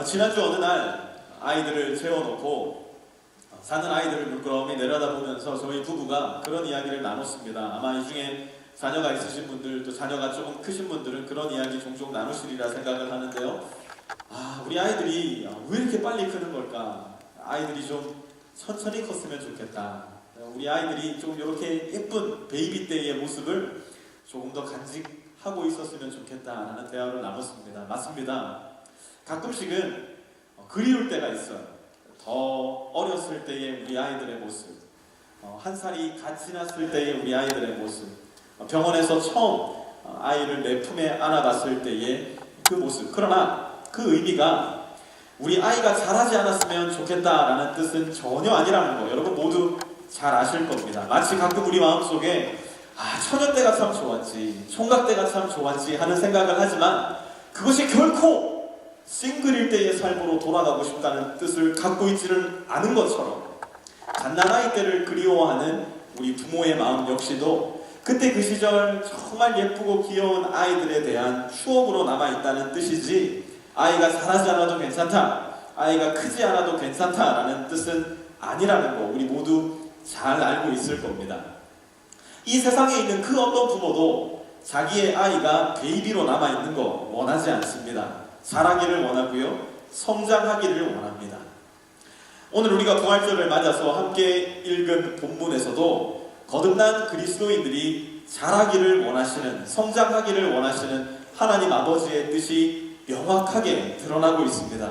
지난주 어느 날 아이들을 재워놓고 사는 아이들을 물끄러미 내려다보면서 저희 부부가 그런 이야기를 나눴습니다. 아마 이 중에 자녀가 있으신 분들, 또 자녀가 조금 크신 분들은 그런 이야기 종종 나누시리라 생각을 하는데요. 우리 아이들이 왜 이렇게 빨리 크는 걸까? 아이들이 좀 천천히 컸으면 좋겠다. 우리 아이들이 좀 이렇게 예쁜 베이비 때의 모습을 조금 더 간직하고 있었으면 좋겠다라는 대화를 나눴습니다. 맞습니다. 가끔씩은 그리울 때가 있어요. 더 어렸을 때의 우리 아이들의 모습, 한 살이 갓 지났을 때의 우리 아이들의 모습, 병원에서 처음 아이를 내 품에 안아봤을 때의 그 모습. 그러나 그 의미가 우리 아이가 자라지 않았으면 좋겠다라는 뜻은 전혀 아니라는 거 여러분 모두 잘 아실 겁니다. 마치 가끔 우리 마음속에 처녀 때가 참 좋았지, 총각 때가 참 좋았지 하는 생각을 하지만 그것이 결코 싱글일 때의 삶으로 돌아가고 싶다는 뜻을 갖고 있지는 않은 것처럼 갓난아이 때를 그리워하는 우리 부모의 마음 역시도 그때 그 시절 정말 예쁘고 귀여운 아이들에 대한 추억으로 남아있다는 뜻이지, 아이가 자라지 않아도 괜찮다, 아이가 크지 않아도 괜찮다라는 뜻은 아니라는 거 우리 모두 잘 알고 있을 겁니다. 이 세상에 있는 그 어떤 부모도 자기의 아이가 베이비로 남아있는 거 원하지 않습니다. 자라기를 원하고요, 성장하기를 원합니다. 오늘 우리가 부활절을 맞아서 함께 읽은 본문에서도 거듭난 그리스도인들이 자라기를 원하시는, 성장하기를 원하시는 하나님 아버지의 뜻이 명확하게 드러나고 있습니다.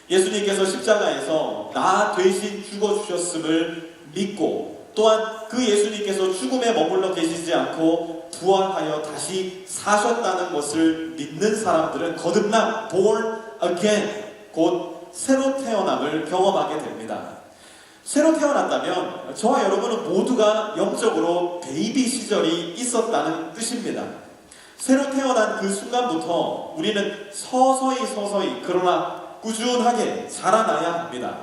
예수님께서 십자가에서 나 대신 죽어주셨음을 믿고, 또한 그 예수님께서 죽음에 머물러 계시지 않고 부활하여 다시 사셨다는 것을 믿는 사람들은 거듭남, born again, 곧 새로 태어남을 경험하게 됩니다. 새로 태어났다면 저와 여러분은 모두가 영적으로 베이비 시절이 있었다는 뜻입니다. 새로 태어난 그 순간부터 우리는 서서히 그러나 꾸준하게 자라나야 합니다.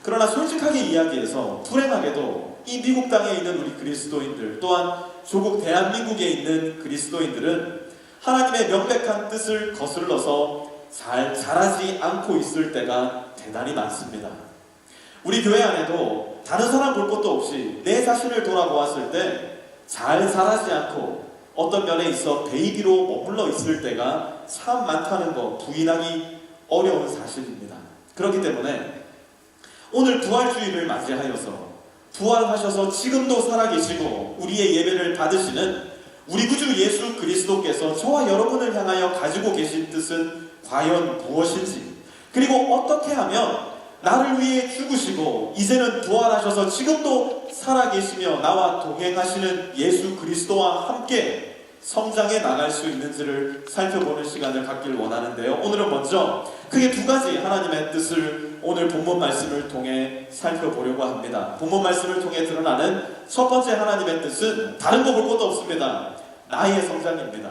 그러나 솔직하게 이야기해서 불행하게도 이 미국 땅에 있는 우리 그리스도인들, 또한 조국 대한민국에 있는 그리스도인들은 하나님의 명백한 뜻을 거슬러서 잘 자라지 않고 있을 때가 대단히 많습니다. 우리 교회 안에도 다른 사람 볼 것도 없이 내 자신을 돌아보았을 때 잘 자라지 않고 어떤 면에 있어 베이비로 머물러 있을 때가 참 많다는 거 부인하기 어려운 사실입니다. 그렇기 때문에 오늘 부활주의를 맞이하여서 부활하셔서 지금도 살아계시고 우리의 예배를 받으시는 우리 구주 예수 그리스도께서 저와 여러분을 향하여 가지고 계신 뜻은 과연 무엇인지, 그리고 어떻게 하면 나를 위해 죽으시고 이제는 부활하셔서 지금도 살아계시며 나와 동행하시는 예수 그리스도와 함께 성장해 나갈 수 있는지를 살펴보는 시간을 갖길 원하는데요. 오늘은 먼저 크게 두 가지 하나님의 뜻을 오늘 본문 말씀을 통해 살펴보려고 합니다. 본문 말씀을 통해 드러나는 첫 번째 하나님의 뜻은 다른 거 볼 것도 없습니다. 나의 성장입니다.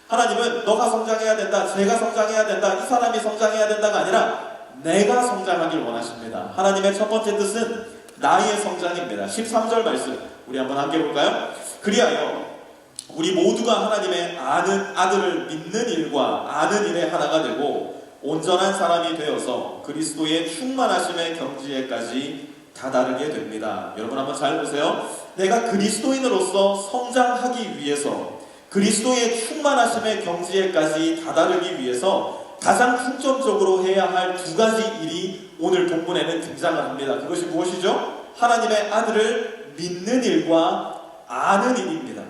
하나님은 너가 성장해야 된다, 제가 성장해야 된다, 이 사람이 성장해야 된다가 아니라 내가 성장하길 원하십니다. 하나님의 첫 번째 뜻은 나의 성장입니다. 13절 말씀 우리 한번 함께 볼까요? 그리하여 우리 모두가 하나님의 아는 아들을 믿는 일과 아는 일에 하나가 되고 온전한 사람이 되어서 그리스도의 충만하심의 경지에까지 다다르게 됩니다. 여러분 한번 잘 보세요. 내가 그리스도인으로서 성장하기 위해서 그리스도의 충만하심의 경지에까지 다다르기 위해서 가장 중점적으로 해야 할 두 가지 일이 오늘 본문에는 등장을 합니다. 그것이 무엇이죠? 하나님의 아들을 믿는 일과 아는 일입니다.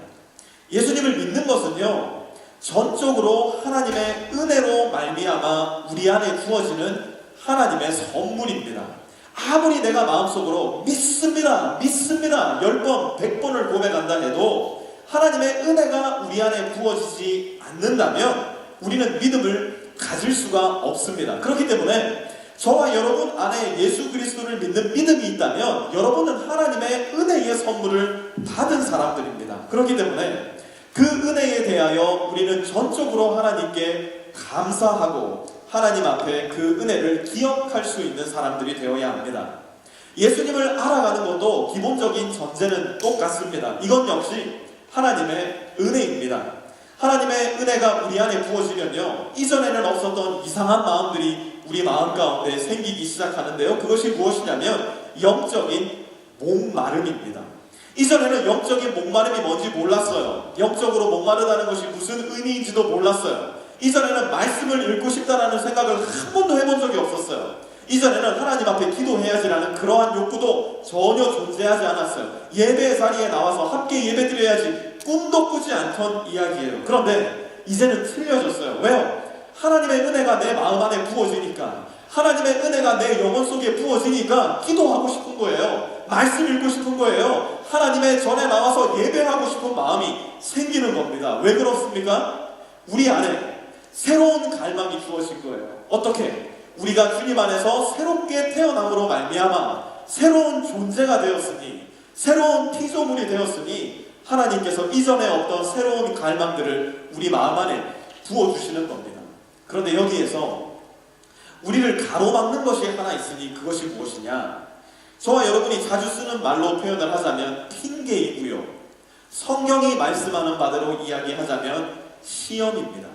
예수님을 믿는 것은요, 전적으로 하나님의 은혜로 말미암아 우리 안에 주어지는 하나님의 선물입니다. 아무리 내가 마음속으로 믿습니다 10번 100번을 고백한다 해도 하나님의 은혜가 우리 안에 부어지지 않는다면 우리는 믿음을 가질 수가 없습니다. 그렇기 때문에 저와 여러분 안에 예수 그리스도를 믿는 믿음이 있다면 여러분은 하나님의 은혜의 선물을 받은 사람들입니다. 그렇기 때문에 그 은혜에 대하여 우리는 전적으로 하나님께 감사하고 하나님 앞에 그 은혜를 기억할 수 있는 사람들이 되어야 합니다. 예수님을 알아가는 것도 기본적인 전제는 똑같습니다. 이건 역시 하나님의 은혜입니다. 하나님의 은혜가 우리 안에 부어지면요, 이전에는 없었던 이상한 마음들이 우리 마음 가운데 생기기 시작하는데요. 그것이 무엇이냐면 영적인 목마름입니다. 이전에는 영적인 목마름이 뭔지 몰랐어요. 영적으로 목마르다는 것이 무슨 의미인지도 몰랐어요. 이전에는 말씀을 읽고 싶다라는 생각을 한 번도 해본 적이 없었어요. 이전에는 하나님 앞에 기도해야지라는 그러한 욕구도 전혀 존재하지 않았어요. 예배 자리에 나와서 함께 예배드려야지 꿈도 꾸지 않던 이야기예요. 그런데 이제는 틀려졌어요. 왜요? 하나님의 은혜가 내 마음 안에 부어지니까, 하나님의 은혜가 내 영혼 속에 부어지니까 기도하고 싶은 거예요. 말씀 읽고 싶은 거예요. 하나님의 전에 나와서 예배하고 싶은 마음이 생기는 겁니다. 왜 그렇습니까? 우리 안에 새로운 갈망이 주어진 거예요. 어떻게? 우리가 주님 안에서 새롭게 태어남으로 말미암아 새로운 존재가 되었으니, 새로운 피조물이 되었으니 하나님께서 이전에 없던 새로운 갈망들을 우리 마음 안에 부어주시는 겁니다. 그런데 여기에서 우리를 가로막는 것이 하나 있으니 그것이 무엇이냐? 저와 여러분이 자주 쓰는 말로 표현을 하자면 핑계이고요, 성경이 말씀하는 바대로 이야기하자면 시험입니다.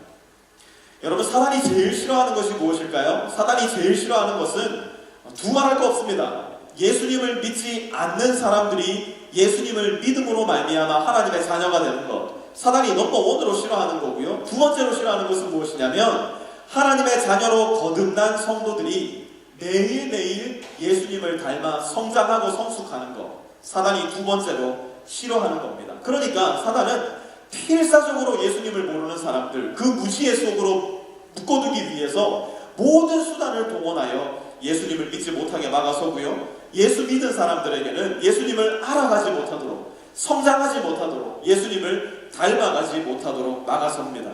여러분, 사단이 제일 싫어하는 것이 무엇일까요? 사단이 제일 싫어하는 것은 두말할 거 없습니다. 예수님을 믿지 않는 사람들이 예수님을 믿음으로 말미암아 하나님의 자녀가 되는 것, 사단이 넘버원으로 싫어하는 거고요. 두 번째로 싫어하는 것은 무엇이냐면 하나님의 자녀로 거듭난 성도들이 매일매일 예수님을 닮아 성장하고 성숙하는 것, 사단이 두 번째로 싫어하는 겁니다. 그러니까 사단은 필사적으로 예수님을 모르는 사람들, 그 무지의 속으로 묶어두기 위해서 모든 수단을 동원하여 예수님을 믿지 못하게 막아서고요, 예수 믿은 사람들에게는 예수님을 알아가지 못하도록, 성장하지 못하도록, 예수님을 닮아가지 못하도록 막아섭니다.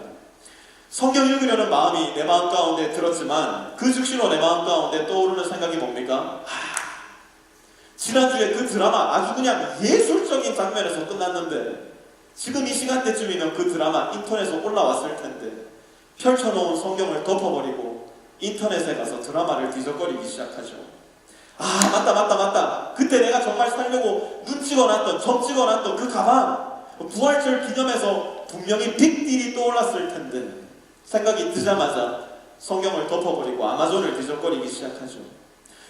성경 읽으려는 마음이 내 마음 가운데 들었지만 그 즉시로 내 마음 가운데 떠오르는 생각이 뭡니까? 지난주에 그 드라마 아주 그냥 예술적인 장면에서 끝났는데 지금 이 시간대쯤이면 그 드라마 인터넷에 올라왔을 텐데 펼쳐놓은 성경을 덮어버리고 인터넷에 가서 드라마를 뒤적거리기 시작하죠. 맞다. 그때 내가 정말 살려고 눈 찍어놨던, 점 찍어놨던 그 가방, 부활절 기념해서 분명히 빅딜이 떠올랐을 텐데 생각이 드자마자 성경을 덮어버리고 아마존을 뒤적거리기 시작하죠.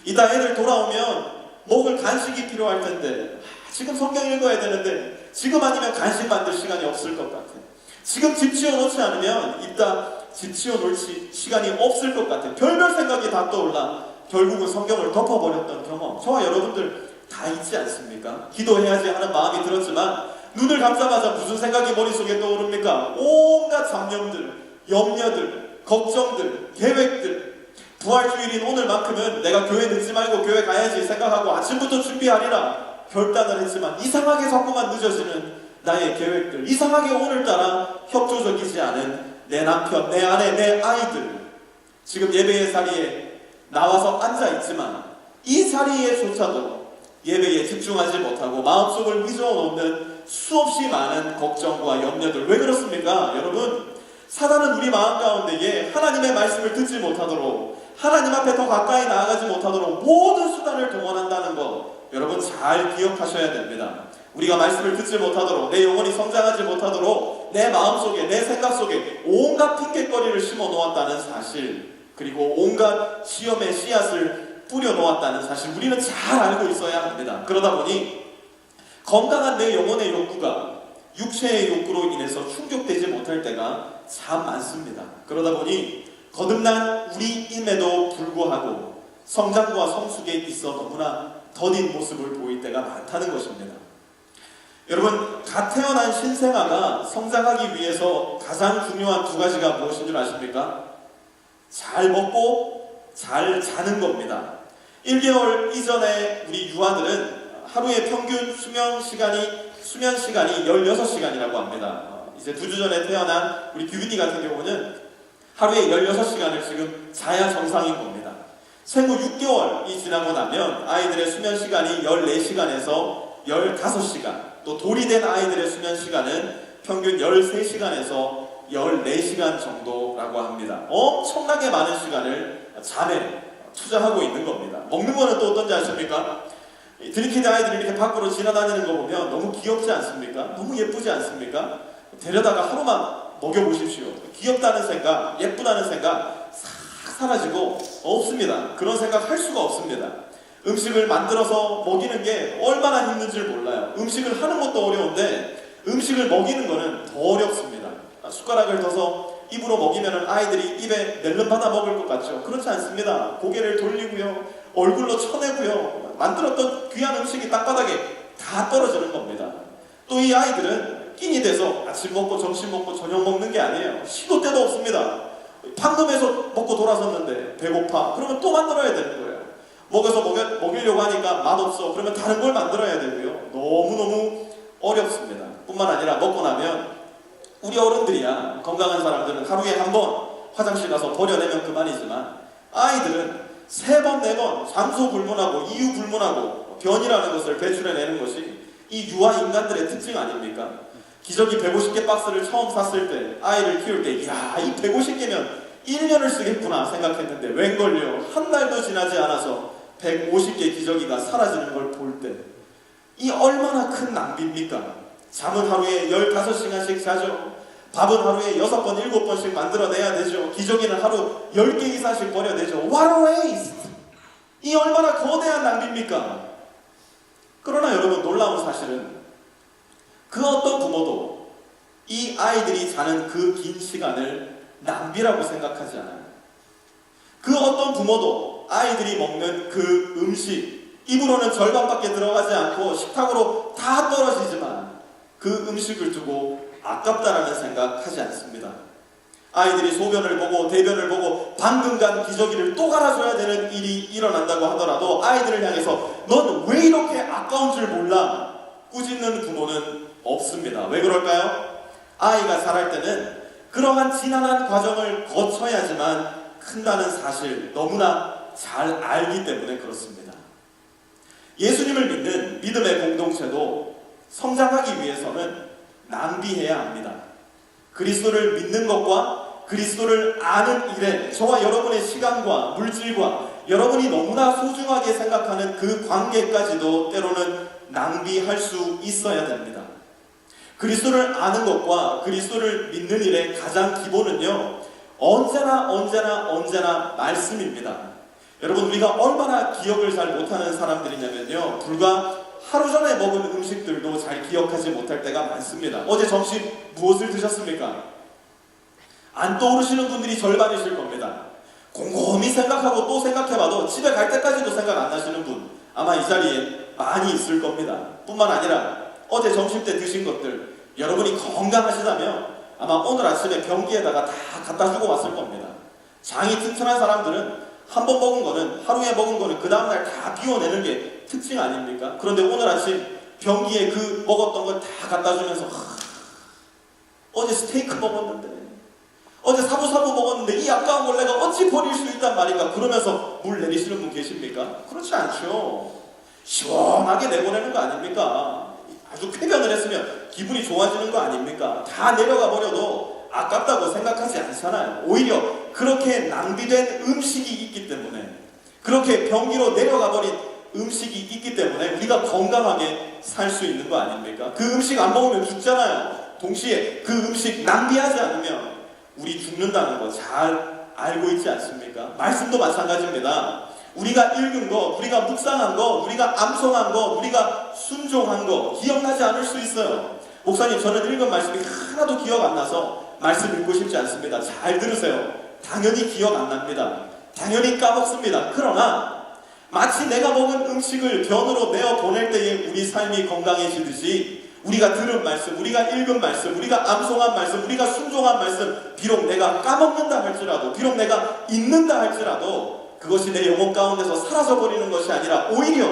이따 애들 돌아오면 먹을 간식이 필요할 텐데 지금 성경 읽어야 되는데 지금 아니면 간식 만들 시간이 없을 것 같아. 지금 집 지어놓지 않으면 이따 집 지어놓을 시간이 없을 것 같아. 별별 생각이 다 떠올라 결국은 성경을 덮어버렸던 경험, 저와 여러분들 다 있지 않습니까? 기도해야지 하는 마음이 들었지만 눈을 감자마자 무슨 생각이 머릿속에 떠오릅니까? 온갖 잡념들, 염려들, 걱정들, 계획들. 부활주일인 오늘만큼은 내가 교회 늦지 말고 교회 가야지 생각하고 아침부터 준비하리라 결단을 했지만 이상하게 자꾸만 늦어지는 나의 계획들, 이상하게 오늘따라 협조적이지 않은 내 남편, 내 아내, 내 아이들, 지금 예배의 자리에 나와서 앉아있지만 이 자리에조차도 예배에 집중하지 못하고 마음속을 휘저어놓는 수없이 많은 걱정과 염려들. 왜 그렇습니까? 여러분, 사단은 우리 마음 가운데에 하나님의 말씀을 듣지 못하도록, 하나님 앞에 더 가까이 나아가지 못하도록 모든 수단을 동원한다는 것, 여러분 잘 기억하셔야 됩니다. 우리가 말씀을 듣지 못하도록, 내 영혼이 성장하지 못하도록 내 마음속에, 내 생각 속에 온갖 핑계거리를 심어 놓았다는 사실, 그리고 온갖 시험의 씨앗을 뿌려 놓았다는 사실, 우리는 잘 알고 있어야 합니다. 그러다 보니 건강한 내 영혼의 욕구가 육체의 욕구로 인해서 충족되지 못할 때가 참 많습니다. 그러다 보니 거듭난 우리임에도 불구하고 성장과 성숙에 있어 너무나 더딘 모습을 보일 때가 많다는 것입니다. 여러분, 갓 태어난 신생아가 성장하기 위해서 가장 중요한 두 가지가 무엇인 줄 아십니까? 잘 먹고 잘 자는 겁니다. 1개월 이전에 우리 유아들은 하루의 평균 수면 시간이 16시간이라고 합니다. 이제 2주 전에 태어난 우리 규빈이 같은 경우는 하루에 16시간을 지금 자야 정상인 겁니다. 생후 6개월이 지나고 나면 아이들의 수면 시간이 14시간에서 15시간, 또 돌이 된 아이들의 수면 시간은 평균 13시간에서 14시간 정도라고 합니다. 엄청나게 많은 시간을 잠에 투자하고 있는 겁니다. 먹는 거는 또 어떤지 아십니까? 드림키드 아이들이 이렇게 밖으로 지나다니는 거 보면 너무 귀엽지 않습니까? 너무 예쁘지 않습니까? 데려다가 하루만 먹여보십시오. 귀엽다는 생각, 예쁘다는 생각 싹 사라지고 없습니다. 그런 생각 할 수가 없습니다. 음식을 만들어서 먹이는 게 얼마나 힘든지 몰라요. 음식을 하는 것도 어려운데 음식을 먹이는 거는 더 어렵습니다. 숟가락을 둬서 입으로 먹이면 아이들이 입에 낼름받아 먹을 것 같죠? 그렇지 않습니다. 고개를 돌리고요, 얼굴로 쳐내고요, 만들었던 귀한 음식이 땅바닥에 다 떨어지는 겁니다. 또 이 아이들은 끼니 돼서 아침 먹고 점심 먹고 저녁 먹는 게 아니에요. 시도 때도 없습니다. 방금 해서 먹고 돌아섰는데 배고파. 그러면 또 만들어야 되는 거예요. 먹여서 먹이려고 하니까 맛없어. 그러면 다른 걸 만들어야 되고요. 너무너무 어렵습니다. 뿐만 아니라 먹고 나면 우리 어른들이야, 건강한 사람들은 하루에 한 번 화장실 가서 버려내면 그만이지만 아이들은 3번, 4번 장소 불문하고 이유 불문하고 변이라는 것을 배출해내는 것이 이 유아 인간들의 특징 아닙니까? 기저귀 150개 박스를 처음 샀을 때 아이를 키울 때 야, 이 150개면 1년을 쓰겠구나 생각했는데 웬걸요, 한 달도 지나지 않아서 150개 기저귀가 사라지는 걸 볼 때 이 얼마나 큰 낭비입니까? 잠은 하루에 15시간씩 자죠. 밥은 하루에 6번, 7번씩 만들어내야 되죠. 기저귀는 하루 10개 이상씩 버려내죠. What a waste! 이 얼마나 거대한 낭비입니까? 그러나 여러분, 놀라운 사실은 그 어떤 부모도 이 아이들이 자는 그 긴 시간을 낭비라고 생각하지 않아요. 그 어떤 부모도 아이들이 먹는 그 음식, 입으로는 절반밖에 들어가지 않고 식탁으로 다 떨어지지만 그 음식을 두고 아깝다라는 생각하지 않습니다. 아이들이 소변을 보고 대변을 보고 방금 간 기저귀를 또 갈아줘야 되는 일이 일어난다고 하더라도 아이들을 향해서 넌 왜 이렇게 아까운 줄 몰라? 꾸짖는 부모는 없습니다. 왜 그럴까요? 아이가 자랄 때는 그러한 지난한 과정을 거쳐야지만 큰다는 사실 너무나 잘 알기 때문에 그렇습니다. 예수님을 믿는 믿음의 공동체도 성장하기 위해서는 낭비해야 합니다. 그리스도를 믿는 것과 그리스도를 아는 일에 저와 여러분의 시간과 물질과 여러분이 너무나 소중하게 생각하는 그 관계까지도 때로는 낭비할 수 있어야 됩니다. 그리스도를 아는 것과 그리스도를 믿는 일의 가장 기본은요, 언제나 말씀입니다. 여러분, 우리가 얼마나 기억을 잘 못하는 사람들이냐면요, 불과 하루 전에 먹은 음식들도 잘 기억하지 못할 때가 많습니다. 어제 점심 무엇을 드셨습니까? 안 떠오르시는 분들이 절반이실 겁니다. 곰곰이 생각하고 또 생각해봐도 집에 갈 때까지도 생각 안 나시는 분 아마 이 자리에 많이 있을 겁니다. 뿐만 아니라 어제 점심 때 드신 것들, 여러분이 건강하시다면 아마 오늘 아침에 변기에다가 다 갖다 주고 왔을 겁니다. 장이 튼튼한 사람들은 한 번 먹은 거는, 하루에 먹은 거는 그 다음날 다 비워내는 게 특징 아닙니까? 그런데 오늘 아침 변기에 그 먹었던 걸 다 갖다 주면서 어제 스테이크 먹었는데, 어제 사부사부 먹었는데 이 아까운 걸 내가 어찌 버릴 수 있단 말인가, 그러면서 물 내리시는 분 계십니까? 그렇지 않죠. 시원하게 내보내는 거 아닙니까? 아주 쾌변을 했으면 기분이 좋아지는 거 아닙니까? 다 내려가 버려도 아깝다고 생각하지 않잖아요. 오히려 그렇게 낭비된 음식이 있기 때문에, 그렇게 변기로 내려가 버린 음식이 있기 때문에 우리가 건강하게 살 수 있는 거 아닙니까? 그 음식 안 먹으면 죽잖아요. 동시에 그 음식 낭비하지 않으면 우리 죽는다는 거 잘 알고 있지 않습니까? 말씀도 마찬가지입니다. 우리가 읽은 거, 우리가 묵상한 거, 우리가 암송한 거, 우리가 순종한 거 기억나지 않을 수 있어요. 목사님, 저는 읽은 말씀이 하나도 기억 안 나서 말씀 읽고 싶지 않습니다. 잘 들으세요. 당연히 기억 안 납니다. 당연히 까먹습니다. 그러나 마치 내가 먹은 음식을 변으로 내어 보낼 때에 우리 삶이 건강해지듯이 우리가 들은 말씀, 우리가 읽은 말씀, 우리가 암송한 말씀, 우리가 순종한 말씀, 비록 내가 까먹는다 할지라도, 비록 내가 잊는다 할지라도 그것이 내 영혼 가운데서 사라져버리는 것이 아니라 오히려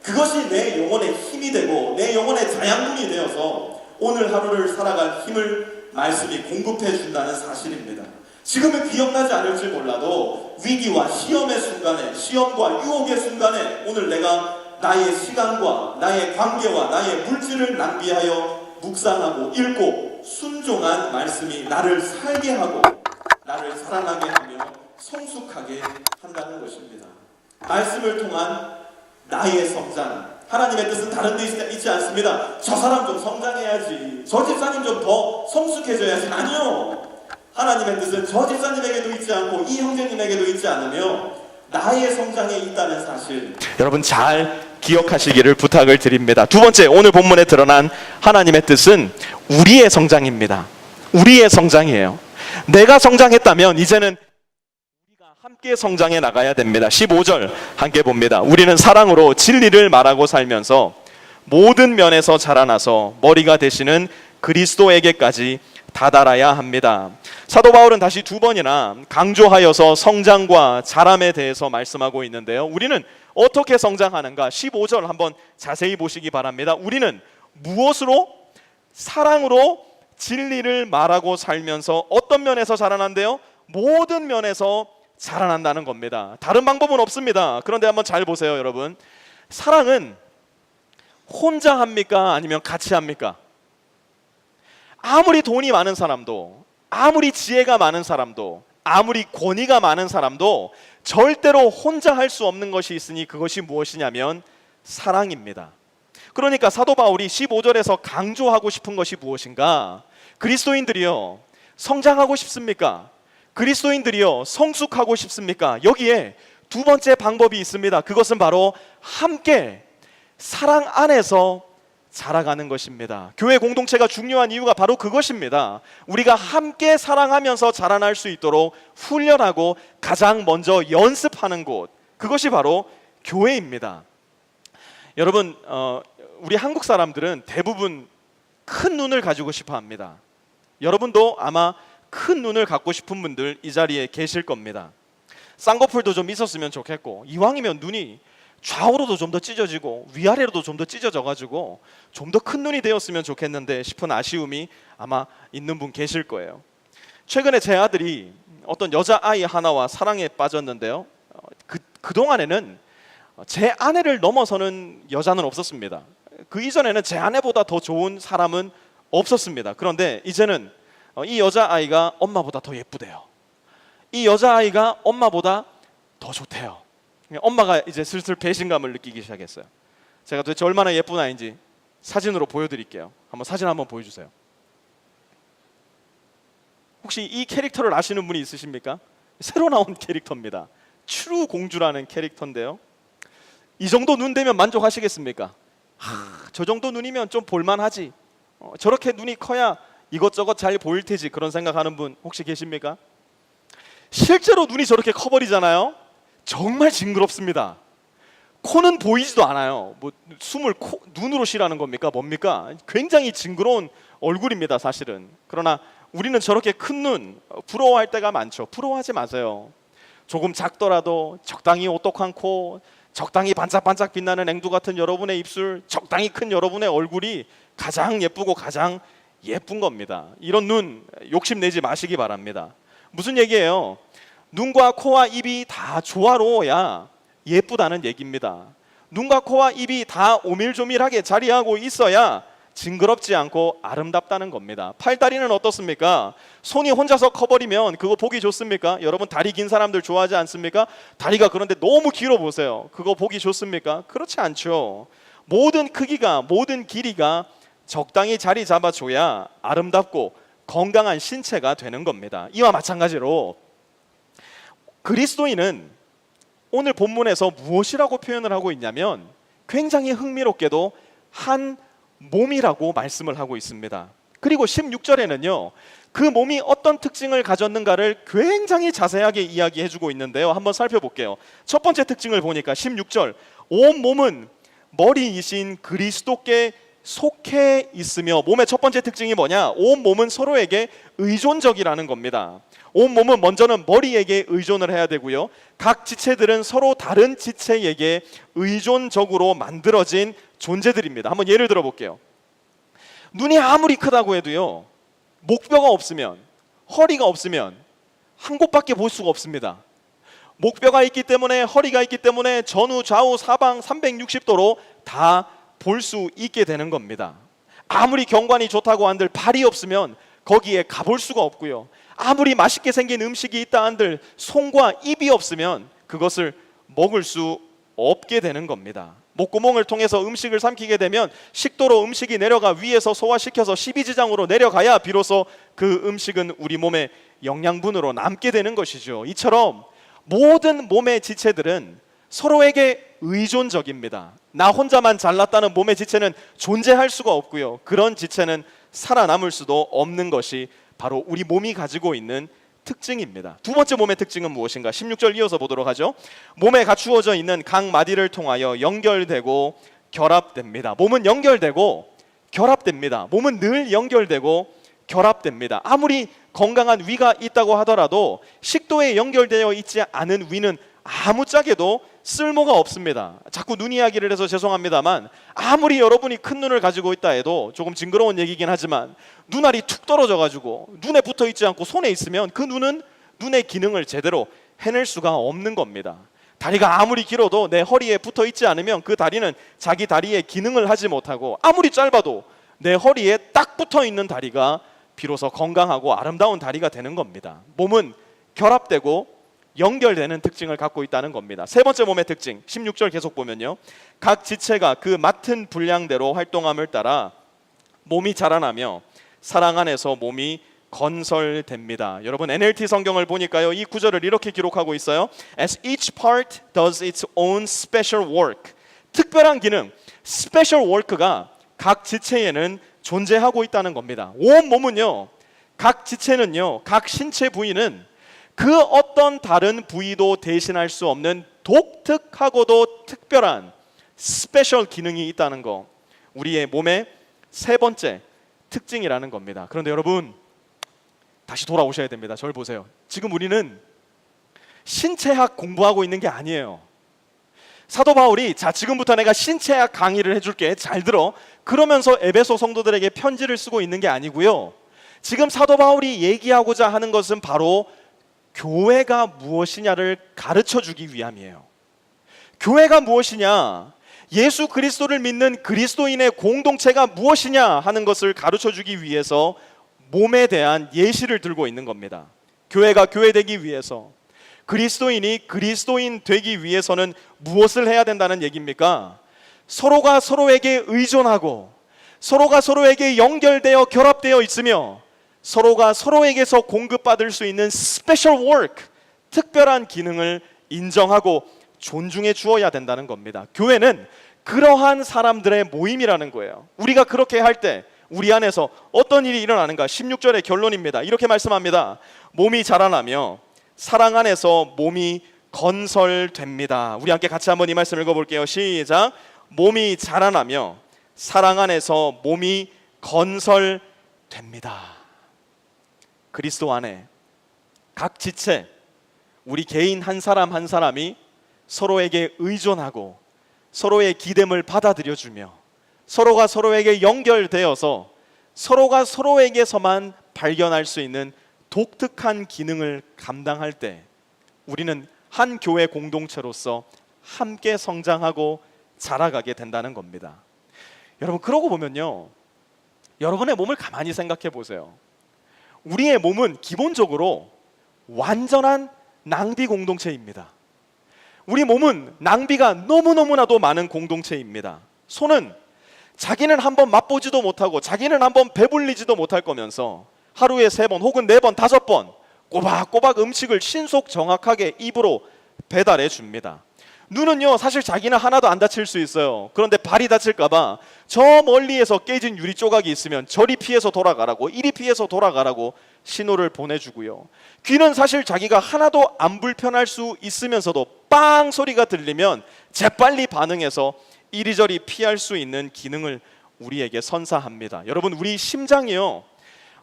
그것이 내 영혼의 힘이 되고 내 영혼의 자양분이 되어서 오늘 하루를 살아갈 힘을 말씀이 공급해 준다는 사실입니다. 지금은 기억나지 않을지 몰라도 위기와 시험의 순간에, 시험과 유혹의 순간에 오늘 내가 나의 시간과 나의 관계와 나의 물질을 낭비하여 묵상하고 읽고 순종한 말씀이 나를 살게 하고 나를 살아나게 하며 성숙하게 한다는 것입니다. 말씀을 통한 나의 성장, 하나님의 뜻은 다른 데 있지 않습니다. 저 사람 좀 성장해야지, 저 집사님 좀 더 성숙해져야지. 아니요. 하나님의 뜻은 저 집사님에게도 있지 않고 이 형제님에게도 있지 않으며 나의 성장에 있다는 사실, 여러분 잘 기억하시기를 부탁을 드립니다. 두 번째, 오늘 본문에 드러난 하나님의 뜻은 우리의 성장입니다. 우리의 성장이에요. 내가 성장했다면 이제는 우리가 함께 성장해 나가야 됩니다. 15절 함께 봅니다. 우리는 사랑으로 진리를 말하고 살면서 모든 면에서 자라나서 머리가 되시는 그리스도에게까지 다다라야 합니다. 사도 바울은 다시 두 번이나 강조하여서 성장과 자람에 대해서 말씀하고 있는데요. 우리는 어떻게 성장하는가? 15절 한번 자세히 보시기 바랍니다. 우리는 무엇으로? 사랑으로 진리를 말하고 살면서 어떤 면에서 자라난대요? 모든 면에서 자라난다는 겁니다. 다른 방법은 없습니다. 그런데 한번 잘 보세요, 여러분. 사랑은 혼자 합니까? 아니면 같이 합니까? 아무리 돈이 많은 사람도, 아무리 지혜가 많은 사람도, 아무리 권위가 많은 사람도 절대로 혼자 할 수 없는 것이 있으니 그것이 무엇이냐면 사랑입니다. 그러니까 사도 바울이 15절에서 강조하고 싶은 것이 무엇인가? 그리스도인들이요, 성장하고 싶습니까? 그리스도인들이요, 성숙하고 싶습니까? 여기에 두 번째 방법이 있습니다. 그것은 바로 함께 사랑 안에서 자라가는 것입니다. 교회 공동체가 중요한 이유가 바로 그것입니다. 우리가 함께 사랑하면서 자라날 수 있도록 훈련하고 가장 먼저 연습하는 곳, 그것이 바로 교회입니다. 여러분, 우리 한국 사람들은 대부분 큰 눈을 가지고 싶어 합니다. 여러분도 아마 큰 눈을 갖고 싶은 분들 이 자리에 계실 겁니다. 쌍꺼풀도 좀 있었으면 좋겠고, 이왕이면 눈이 좌우로도 좀 더 찢어지고 위아래로도 좀 더 찢어져가지고 좀 더 큰 눈이 되었으면 좋겠는데 싶은 아쉬움이 아마 있는 분 계실 거예요. 최근에 제 아들이 어떤 여자아이 하나와 사랑에 빠졌는데요. 그동안에는 제 아내를 넘어서는 여자는 없었습니다. 그 이전에는 제 아내보다 더 좋은 사람은 없었습니다. 그런데 이제는 이 여자아이가 엄마보다 더 예쁘대요. 이 여자아이가 엄마보다 더 좋대요. 엄마가 이제 슬슬 배신감을 느끼기 시작했어요. 제가 도대체 얼마나 예쁜 아이인지 사진으로 보여드릴게요. 사진 한번 보여주세요. 혹시 이 캐릭터를 아시는 분이 있으십니까? 새로 나온 캐릭터입니다. 추루 공주라는 캐릭터인데요. 이 정도 눈 되면 만족하시겠습니까? 저 정도 눈이면 좀 볼만하지. 저렇게 눈이 커야 이것저것 잘 보일 테지. 그런 생각하는 분 혹시 계십니까? 실제로 눈이 저렇게 커버리잖아요. 정말 징그럽습니다. 코는 보이지도 않아요. 숨을 눈으로 쉬라는 겁니까? 뭡니까? 굉장히 징그러운 얼굴입니다, 사실은. 그러나 우리는 저렇게 큰 눈 부러워할 때가 많죠. 부러워하지 마세요. 조금 작더라도 적당히 오똑한 코, 적당히 반짝반짝 빛나는 앵두 같은 여러분의 입술, 적당히 큰 여러분의 얼굴이 가장 예쁘고 가장 예쁜 겁니다. 이런 눈 욕심내지 마시기 바랍니다. 무슨 얘기예요? 눈과 코와 입이 다 조화로워야 예쁘다는 얘기입니다. 눈과 코와 입이 다 오밀조밀하게 자리하고 있어야 징그럽지 않고 아름답다는 겁니다. 팔다리는 어떻습니까? 손이 혼자서 커버리면 그거 보기 좋습니까? 여러분 다리 긴 사람들 좋아하지 않습니까? 다리가 그런데 너무 길어 보세요. 그거 보기 좋습니까? 그렇지 않죠. 모든 크기가, 모든 길이가 적당히 자리 잡아줘야 아름답고 건강한 신체가 되는 겁니다. 이와 마찬가지로 그리스도인은 오늘 본문에서 무엇이라고 표현을 하고 있냐면 굉장히 흥미롭게도 한 몸이라고 말씀을 하고 있습니다. 그리고 16절에는요, 그 몸이 어떤 특징을 가졌는가를 굉장히 자세하게 이야기해주고 있는데요. 한번 살펴볼게요. 첫 번째 특징을 보니까 16절, 온 몸은 머리이신 그리스도께 속해 있으며, 몸의 첫 번째 특징이 뭐냐? 온 몸은 서로에게 의존적이라는 겁니다. 온 몸은 먼저는 머리에게 의존을 해야 되고요, 각 지체들은 서로 다른 지체에게 의존적으로 만들어진 존재들입니다. 한번 예를 들어 볼게요. 눈이 아무리 크다고 해도요, 목뼈가 없으면, 허리가 없으면 한 곳밖에 볼 수가 없습니다. 목뼈가 있기 때문에, 허리가 있기 때문에 전후 좌우 사방 360도로 다 볼 수 있게 되는 겁니다. 아무리 경관이 좋다고 한들 발이 없으면 거기에 가볼 수가 없고요, 아무리 맛있게 생긴 음식이 있다 한들 손과 입이 없으면 그것을 먹을 수 없게 되는 겁니다. 목구멍을 통해서 음식을 삼키게 되면 식도로 음식이 내려가 위에서 소화시켜서 십이지장으로 내려가야 비로소 그 음식은 우리 몸의 영양분으로 남게 되는 것이죠. 이처럼 모든 몸의 지체들은 서로에게 의존적입니다. 나 혼자만 잘났다는 몸의 지체는 존재할 수가 없고요. 그런 지체는 살아남을 수도 없는 것이 바로 우리 몸이 가지고 있는 특징입니다. 두 번째 몸의 특징은 무엇인가? 16절 이어서 보도록 하죠. 몸에 갖추어져 있는 각 마디를 통하여 연결되고 결합됩니다. 몸은 연결되고 결합됩니다. 몸은 늘 연결되고 결합됩니다. 아무리 건강한 위가 있다고 하더라도 식도에 연결되어 있지 않은 위는 아무짝에도 쓸모가 없습니다. 자꾸 눈 이야기를 해서 죄송합니다만 아무리 여러분이 큰 눈을 가지고 있다 해도 조금 징그러운 얘기긴 하지만 눈알이 툭 떨어져 가지고 눈에 붙어 있지 않고 손에 있으면 그 눈은 눈의 기능을 제대로 해낼 수가 없는 겁니다. 다리가 아무리 길어도 내 허리에 붙어 있지 않으면 그 다리는 자기 다리의 기능을 하지 못하고 아무리 짧아도 내 허리에 딱 붙어 있는 다리가 비로소 건강하고 아름다운 다리가 되는 겁니다. 몸은 결합되고 연결되는 특징을 갖고 있다는 겁니다. 세 번째 몸의 특징 16절 계속 보면요, 각 지체가 그 맡은 분량대로 활동함을 따라 몸이 자라나며 사랑 안에서 몸이 건설됩니다. 여러분 NLT 성경을 보니까요, 이 구절을 이렇게 기록하고 있어요. As each part does its own special work. 특별한 기능, special work가 각 지체에는 존재하고 있다는 겁니다. 온 몸은요, 각 지체는요, 각 신체 부위는 그 어떤 다른 부위도 대신할 수 없는 독특하고도 특별한 스페셜 기능이 있다는 거, 우리의 몸의 세 번째 특징이라는 겁니다. 그런데 여러분 다시 돌아오셔야 됩니다. 저를 보세요. 지금 우리는 신체학 공부하고 있는 게 아니에요. 사도 바울이 자 지금부터 내가 신체학 강의를 해줄게, 잘 들어, 그러면서 에베소 성도들에게 편지를 쓰고 있는 게 아니고요. 지금 사도 바울이 얘기하고자 하는 것은 바로 교회가 무엇이냐를 가르쳐 주기 위함이에요. 교회가 무엇이냐, 예수 그리스도를 믿는 그리스도인의 공동체가 무엇이냐 하는 것을 가르쳐 주기 위해서 몸에 대한 예시를 들고 있는 겁니다. 교회가 교회되기 위해서, 그리스도인이 그리스도인 되기 위해서는 무엇을 해야 된다는 얘기입니까? 서로가 서로에게 의존하고 서로가 서로에게 연결되어 결합되어 있으며 서로가 서로에게서 공급받을 수 있는 스페셜 워크, 특별한 기능을 인정하고 존중해 주어야 된다는 겁니다. 교회는 그러한 사람들의 모임이라는 거예요. 우리가 그렇게 할 때 우리 안에서 어떤 일이 일어나는가? 16절의 결론입니다. 이렇게 말씀합니다. 몸이 자라나며 사랑 안에서 몸이 건설됩니다. 우리 함께 같이 한번 이 말씀 읽어볼게요. 시작. 몸이 자라나며 사랑 안에서 몸이 건설됩니다. 그리스도 안에 각 지체, 우리 개인 한 사람 한 사람이 서로에게 의존하고 서로의 기댐을 받아들여주며 서로가 서로에게 연결되어서 서로가 서로에게서만 발견할 수 있는 독특한 기능을 감당할 때 우리는 한 교회 공동체로서 함께 성장하고 자라가게 된다는 겁니다. 여러분 그러고 보면요, 여러분의 몸을 가만히 생각해 보세요. 우리의 몸은 기본적으로 완전한 낭비 공동체입니다. 우리 몸은 낭비가 너무너무나도 많은 공동체입니다. 손은 자기는 한번 맛보지도 못하고 자기는 한번 배불리지도 못할 거면서 하루에 3번 혹은 4번, 5번 꼬박꼬박 음식을 신속 정확하게 입으로 배달해 줍니다. 눈은요, 사실 자기는 하나도 안 다칠 수 있어요. 그런데 발이 다칠까 봐 저 멀리에서 깨진 유리 조각이 있으면 저리 피해서 돌아가라고, 이리 피해서 돌아가라고 신호를 보내주고요. 귀는 사실 자기가 하나도 안 불편할 수 있으면서도 빵 소리가 들리면 재빨리 반응해서 이리저리 피할 수 있는 기능을 우리에게 선사합니다. 여러분 우리 심장이요,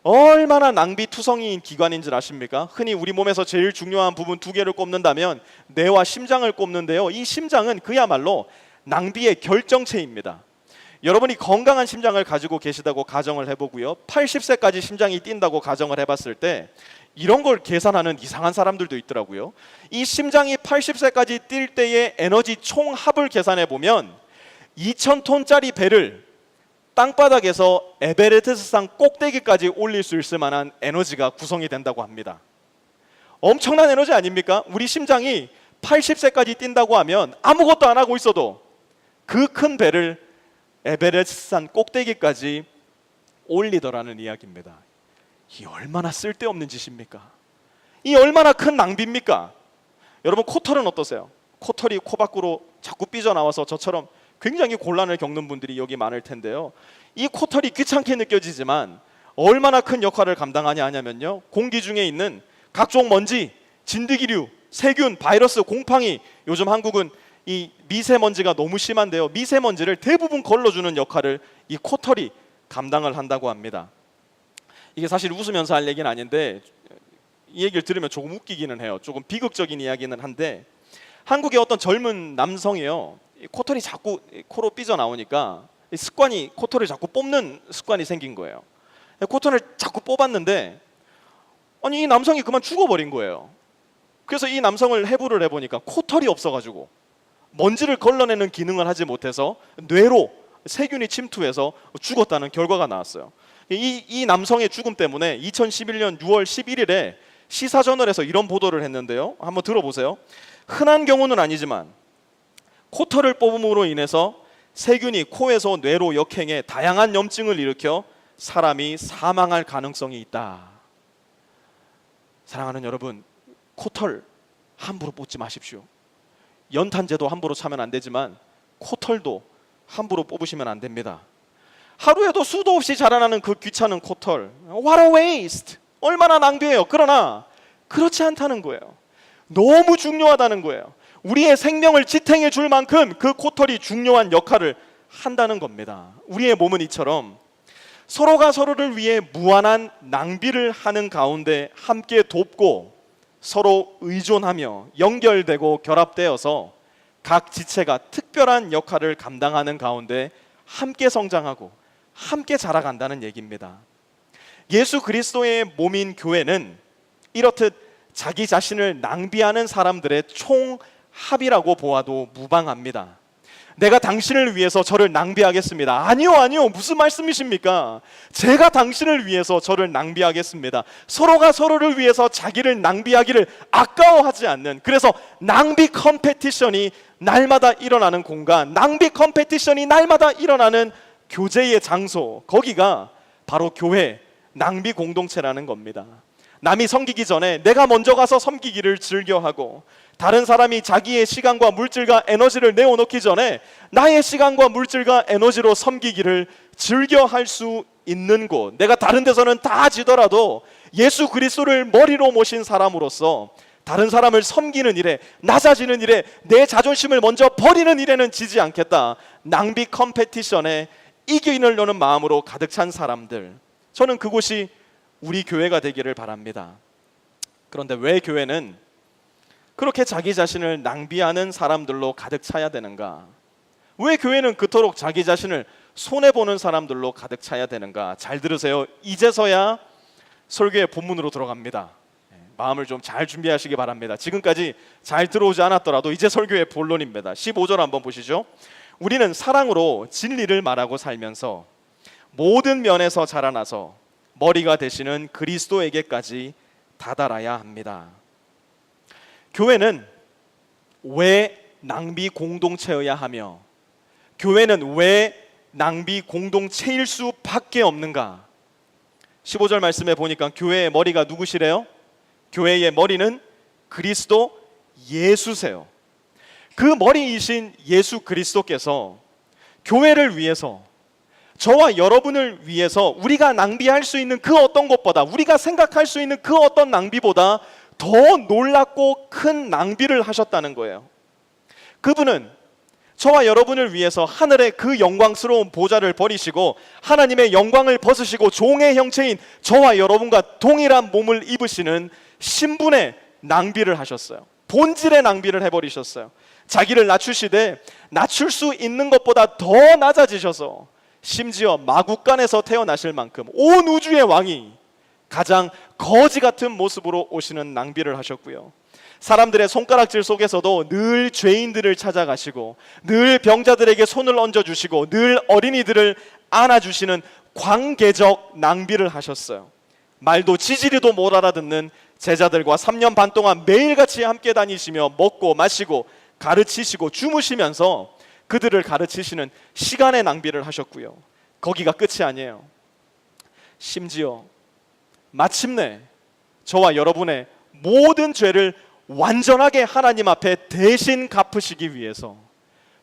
얼마나 낭비투성이인 기관인 줄 아십니까? 흔히 우리 몸에서 제일 중요한 부분 2개를 꼽는다면 뇌와 심장을 꼽는데요, 이 심장은 그야말로 낭비의 결정체입니다. 여러분이 건강한 심장을 가지고 계시다고 가정을 해보고요, 80세까지 심장이 뛴다고 가정을 해봤을 때 이런 걸 계산하는 이상한 사람들도 있더라고요. 이 심장이 80세까지 뛸 때의 에너지 총합을 계산해보면 2000톤짜리 배를 땅바닥에서 에베레스트산 꼭대기까지 올릴 수 있을 만한 에너지가 구성이 된다고 합니다. 엄청난 에너지 아닙니까? 우리 심장이 80세까지 뛴다고 하면 아무것도 안 하고 있어도 그 큰 배를 에베레스트산 꼭대기까지 올리더라는 이야기입니다. 이 얼마나 쓸데없는 짓입니까? 이 얼마나 큰 낭비입니까? 여러분, 코털은 어떠세요? 코털이 코 밖으로 자꾸 삐져나와서 저처럼 굉장히 곤란을 겪는 분들이 여기 많을 텐데요. 이 코털이 귀찮게 느껴지지만 얼마나 큰 역할을 감당하냐 하냐면요, 공기 중에 있는 각종 먼지, 진드기류, 세균, 바이러스, 곰팡이, 요즘 한국은 이 미세먼지가 너무 심한데요, 미세먼지를 대부분 걸러주는 역할을 이 코털이 감당을 한다고 합니다. 이게 사실 웃으면서 할 얘기는 아닌데 이 얘기를 들으면 조금 웃기기는 해요. 조금 비극적인 이야기는 한데, 한국의 어떤 젊은 남성이요, 코털이 자꾸 코로 삐져나오니까 습관이, 코털을 자꾸 뽑는 습관이 생긴 거예요. 코털을 자꾸 뽑았는데 아니 이 남성이 그만 죽어버린 거예요. 그래서 이 남성을 해부를 해보니까 코털이 없어가지고 먼지를 걸러내는 기능을 하지 못해서 뇌로 세균이 침투해서 죽었다는 결과가 나왔어요. 이 남성의 죽음 때문에 2011년 6월 11일에 시사저널에서 이런 보도를 했는데요, 한번 들어보세요. 흔한 경우는 아니지만 코털을 뽑음으로 인해서 세균이 코에서 뇌로 역행해 다양한 염증을 일으켜 사람이 사망할 가능성이 있다. 사랑하는 여러분, 코털 함부로 뽑지 마십시오. 연탄재도 함부로 차면 안 되지만 코털도 함부로 뽑으시면 안 됩니다. 하루에도 수도 없이 자라나는 그 귀찮은 코털, what a waste! 얼마나 낭비해요. 그러나 그렇지 않다는 거예요. 너무 중요하다는 거예요. 우리의 생명을 지탱해 줄 만큼 그 코털이 중요한 역할을 한다는 겁니다. 우리의 몸은 이처럼 서로가 서로를 위해 무한한 낭비를 하는 가운데 함께 돕고 서로 의존하며 연결되고 결합되어서 각 지체가 특별한 역할을 감당하는 가운데 함께 성장하고 함께 자라간다는 얘기입니다. 예수 그리스도의 몸인 교회는 이렇듯 자기 자신을 낭비하는 사람들의 총합이라고 보아도 무방합니다. 내가 당신을 위해서 저를 낭비하겠습니다. 아니요, 무슨 말씀이십니까? 제가 당신을 위해서 저를 낭비하겠습니다. 서로가 서로를 위해서 자기를 낭비하기를 아까워하지 않는, 그래서 낭비 컴페티션이 날마다 일어나는 공간, 낭비 컴페티션이 날마다 일어나는 교제의 장소, 거기가 바로 교회 낭비 공동체라는 겁니다. 남이 섬기기 전에 내가 먼저 가서 섬기기를 즐겨하고, 다른 사람이 자기의 시간과 물질과 에너지를 내어놓기 전에 나의 시간과 물질과 에너지로 섬기기를 즐겨할 수 있는 곳, 내가 다른 데서는 다 지더라도 예수 그리스도를 머리로 모신 사람으로서 다른 사람을 섬기는 일에, 낮아지는 일에, 내 자존심을 먼저 버리는 일에는 지지 않겠다. 낭비 컴페티션에 이기려는 마음으로 가득 찬 사람들, 저는 그곳이 우리 교회가 되기를 바랍니다. 그런데 왜 교회는 그렇게 자기 자신을 낭비하는 사람들로 가득 차야 되는가? 왜 교회는 그토록 자기 자신을 손해보는 사람들로 가득 차야 되는가? 잘 들으세요. 이제서야 설교의 본문으로 들어갑니다. 마음을 좀 잘 준비하시기 바랍니다. 지금까지 잘 들어오지 않았더라도 이제 설교의 본론입니다. 15절 한번 보시죠. 우리는 사랑으로 진리를 말하고 살면서 모든 면에서 자라나서 머리가 되시는 그리스도에게까지 다다라야 합니다. 교회는 왜 낭비 공동체여야 하며, 교회는 왜 낭비 공동체일 수밖에 없는가? 15절 말씀에 보니까 교회의 머리가 누구시래요? 교회의 머리는 그리스도 예수세요. 그 머리이신 예수 그리스도께서 교회를 위해서, 저와 여러분을 위해서 우리가 낭비할 수 있는 그 어떤 것보다, 우리가 생각할 수 있는 그 어떤 낭비보다 더 놀랍고 큰 낭비를 하셨다는 거예요. 그분은 저와 여러분을 위해서 하늘의 그 영광스러운 보좌를 버리시고 하나님의 영광을 벗으시고 종의 형체인 저와 여러분과 동일한 몸을 입으시는 신분의 낭비를 하셨어요. 본질의 낭비를 해버리셨어요. 자기를 낮추시되 낮출 수 있는 것보다 더 낮아지셔서 심지어 마국간에서 태어나실 만큼 온 우주의 왕이 가장 거지 같은 모습으로 오시는 낭비를 하셨고요. 사람들의 손가락질 속에서도 늘 죄인들을 찾아가시고 늘 병자들에게 손을 얹어주시고 늘 어린이들을 안아주시는 관계적 낭비를 하셨어요. 말도 지지리도 못 알아듣는 제자들과 3년 반 동안 매일같이 함께 다니시며 먹고 마시고 가르치시고 주무시면서 그들을 가르치시는 시간의 낭비를 하셨고요. 거기가 끝이 아니에요. 심지어 마침내 저와 여러분의 모든 죄를 완전하게 하나님 앞에 대신 갚으시기 위해서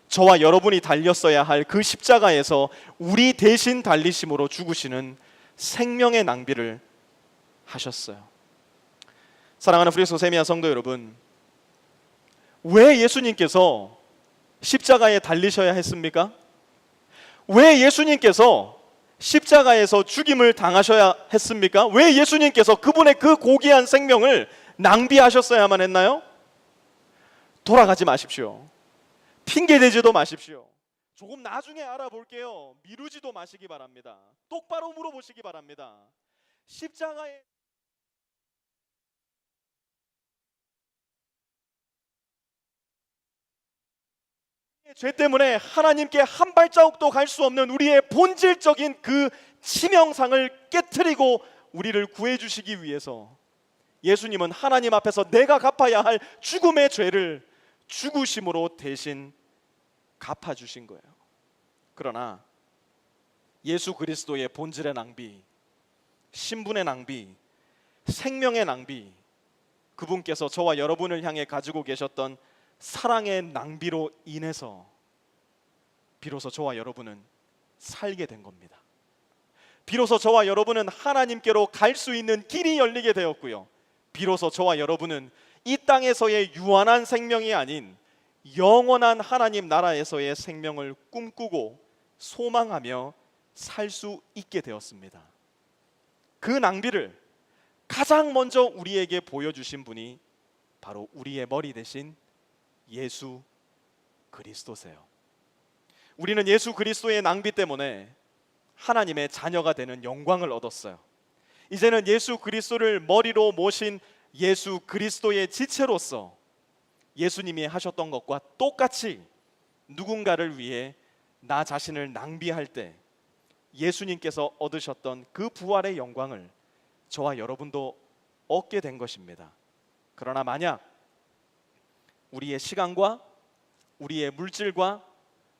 저와 여러분이 달렸어야 할 그 십자가에서 우리 대신 달리심으로 죽으시는 생명의 낭비를 하셨어요. 사랑하는 프리소세미아 성도 여러분, 왜 예수님께서 십자가에 달리셔야 했습니까? 왜 예수님께서 십자가에서 죽임을 당하셔야 했습니까? 왜 예수님께서 그분의 그 고귀한 생명을 낭비하셨어야만 했나요? 돌아가지 마십시오. 핑계대지도 마십시오. 조금 나중에 알아볼게요. 미루지도 마시기 바랍니다. 똑바로 물어보시기 바랍니다. 십자가에 죄 때문에 하나님께 한 발자국도 갈 수 없는 우리의 본질적인 그 치명상을 깨트리고 우리를 구해 주시기 위해서 예수님은 하나님 앞에서 내가 갚아야 할 죽음의 죄를 죽으심으로 대신 갚아 주신 거예요. 그러나 예수 그리스도의 본질의 낭비, 신분의 낭비, 생명의 낭비, 그분께서 저와 여러분을 향해 가지고 계셨던 사랑의 낭비로 인해서 비로소 저와 여러분은 살게 된 겁니다. 비로소 저와 여러분은 하나님께로 갈 수 있는 길이 열리게 되었고요. 비로소 저와 여러분은 이 땅에서의 유한한 생명이 아닌 영원한 하나님 나라에서의 생명을 꿈꾸고 소망하며 살 수 있게 되었습니다. 그 낭비를 가장 먼저 우리에게 보여주신 분이 바로 우리의 머리 대신 예수 그리스도세요. 우리는 예수 그리스도의 낭비 때문에 하나님의 자녀가 되는 영광을 얻었어요. 이제는 예수 그리스도를 머리로 모신 예수 그리스도의 지체로서 예수님이 하셨던 것과 똑같이 누군가를 위해 나 자신을 낭비할 때 예수님께서 얻으셨던 그 부활의 영광을 저와 여러분도 얻게 된 것입니다. 그러나 만약 우리의 시간과 우리의 물질과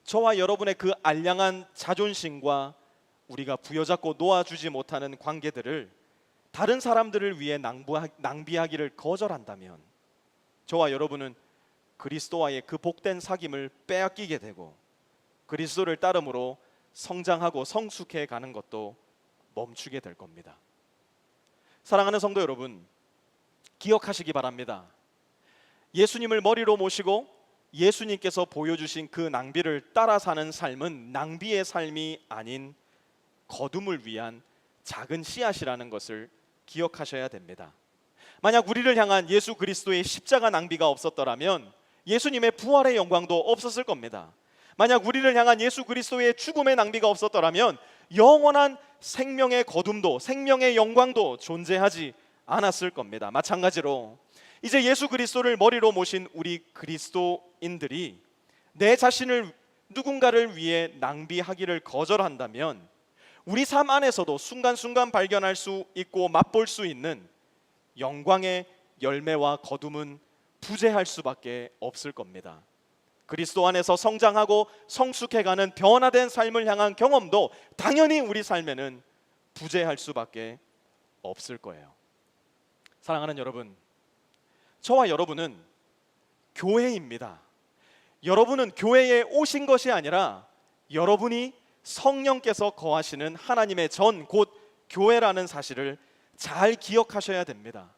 저와 여러분의 그 알량한 자존심과 우리가 부여잡고 놓아주지 못하는 관계들을 다른 사람들을 위해 낭비하기를 거절한다면 저와 여러분은 그리스도와의 그 복된 사귐을 빼앗기게 되고 그리스도를 따름으로 성장하고 성숙해 가는 것도 멈추게 될 겁니다. 사랑하는 성도 여러분, 기억하시기 바랍니다. 예수님을 머리로 모시고 예수님께서 보여주신 그 낭비를 따라 사는 삶은 낭비의 삶이 아닌 거둠을 위한 작은 씨앗이라는 것을 기억하셔야 됩니다. 만약 우리를 향한 예수 그리스도의 십자가 낭비가 없었더라면 예수님의 부활의 영광도 없었을 겁니다. 만약 우리를 향한 예수 그리스도의 죽음의 낭비가 없었더라면 영원한 생명의 거둠도 생명의 영광도 존재하지 않았을 겁니다. 마찬가지로 이제 예수 그리스도를 머리로 모신 우리 그리스도인들이 내 자신을 누군가를 위해 낭비하기를 거절한다면 우리 삶 안에서도 순간순간 발견할 수 있고 맛볼 수 있는 영광의 열매와 거둠은 부재할 수밖에 없을 겁니다. 그리스도 안에서 성장하고 성숙해가는 변화된 삶을 향한 경험도 당연히 우리 삶에는 부재할 수밖에 없을 거예요. 사랑하는 여러분, 저와 여러분은 교회입니다. 여러분은 교회에 오신 것이 아니라 여러분이 성령께서 거하시는 하나님의 전 곧 교회라는 사실을 잘 기억하셔야 됩니다.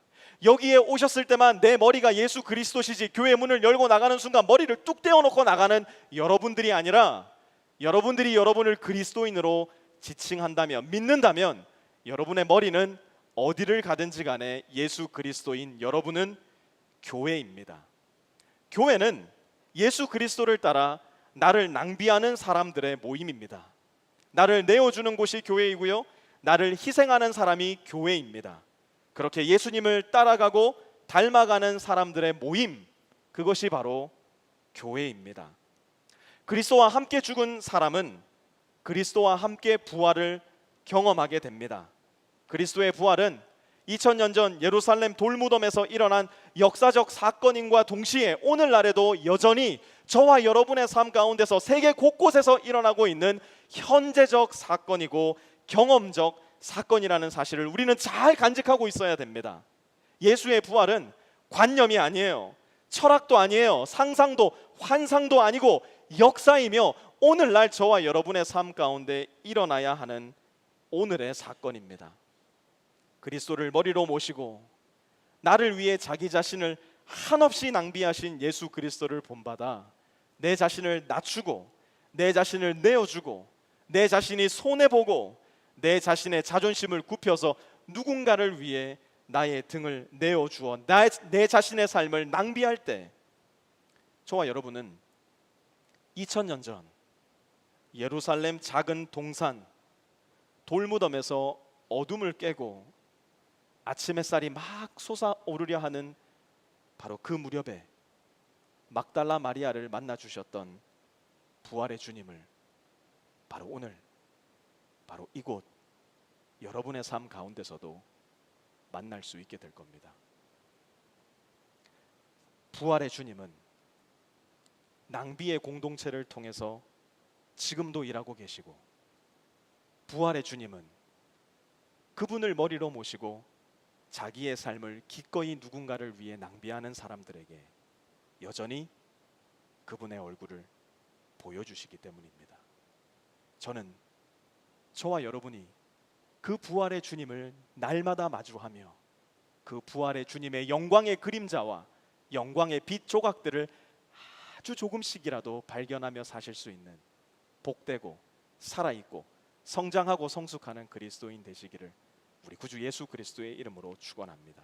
여기에 오셨을 때만 내 머리가 예수 그리스도시지 교회 문을 열고 나가는 순간 머리를 뚝 떼어놓고 나가는 여러분들이 아니라 여러분들이 여러분을 그리스도인으로 지칭한다면 믿는다면 여러분의 머리는 어디를 가든지 간에 예수 그리스도인 여러분은 교회입니다. 교회는 예수 그리스도를 따라 나를 낭비하는 사람들의 모임입니다. 나를 내어주는 곳이 교회이고요, 나를 희생하는 사람이 교회입니다. 그렇게 예수님을 따라가고 닮아가는 사람들의 모임, 그것이 바로 교회입니다. 그리스도와 함께 죽은 사람은 그리스도와 함께 부활을 경험하게 됩니다. 그리스도의 부활은 2000년 전 예루살렘 돌무덤에서 일어난 역사적 사건인과 동시에 오늘날에도 여전히 저와 여러분의 삶 가운데서 세계 곳곳에서 일어나고 있는 현재적 사건이고 경험적 사건이라는 사실을 우리는 잘 간직하고 있어야 됩니다. 예수의 부활은 관념이 아니에요. 철학도 아니에요. 상상도 환상도 아니고 역사이며 오늘날 저와 여러분의 삶 가운데 일어나야 하는 오늘의 사건입니다. 그리스도를 머리로 모시고 나를 위해 자기 자신을 한없이 낭비하신 예수 그리스도를 본받아 내 자신을 낮추고 내 자신을 내어주고 내 자신이 손해보고 내 자신의 자존심을 굽혀서 누군가를 위해 나의 등을 내어주어 내 자신의 삶을 낭비할 때 저와 여러분은 2000년 전 예루살렘 작은 동산 돌무덤에서 어둠을 깨고 아침 햇살이 막 솟아오르려 하는 바로 그 무렵에 막달라 마리아를 만나 주셨던 부활의 주님을 바로 오늘 바로 이곳 여러분의 삶 가운데서도 만날 수 있게 될 겁니다. 부활의 주님은 낭비의 공동체를 통해서 지금도 일하고 계시고 부활의 주님은 그분을 머리로 모시고 자기의 삶을 기꺼이 누군가를 위해 낭비하는 사람들에게 여전히 그분의 얼굴을 보여주시기 때문입니다. 저는 저와 여러분이 그 부활의 주님을 날마다 마주하며 그 부활의 주님의 영광의 그림자와 영광의 빛 조각들을 아주 조금씩이라도 발견하며 사실 수 있는 복되고 살아있고 성장하고 성숙하는 그리스도인 되시기를 우리 구주 예수 그리스도의 이름으로 축원합니다.